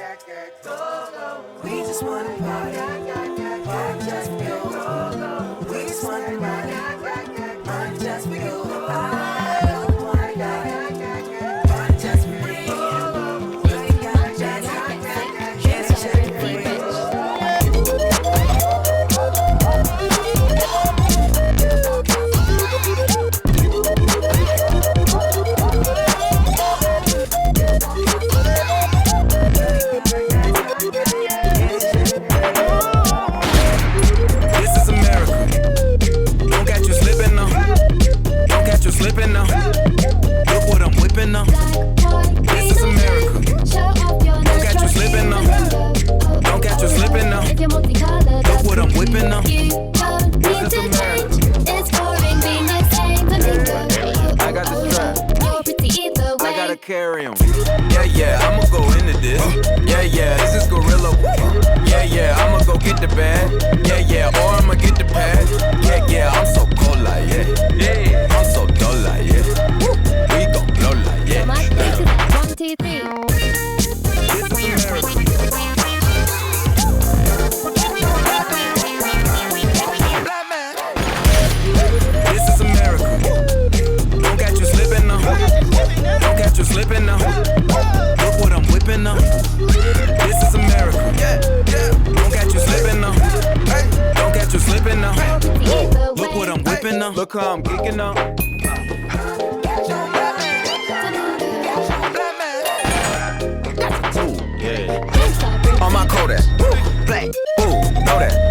We just wanna party, party just for you. We just wanna party, party just for you. I wanna party just for me. You got just slipping now. Look what I'm whipping now. This is America. Don't catch you slipping now. Don't catch you slipping now. Look what I'm whipping now. This is America. I got the strap. I gotta carry 'em. Yeah, I'ma go into this. Yeah, this is gorilla. Yeah, I'ma go get the bag. Yeah, or I'ma get the pad. Yeah, I'm so cold like yeah. I'm so dull like yeah. We gon' blow like yeah. 1, 2, 3. This is America. Don't catch you slipping now. Don't catch you slipping now. Look what I'm whipping now. This is America. Don't catch you slipping now. Don't catch you slipping now. Look what I'm whipping now. Look how I'm geeking now. On my Kodak, black, ooh, know that.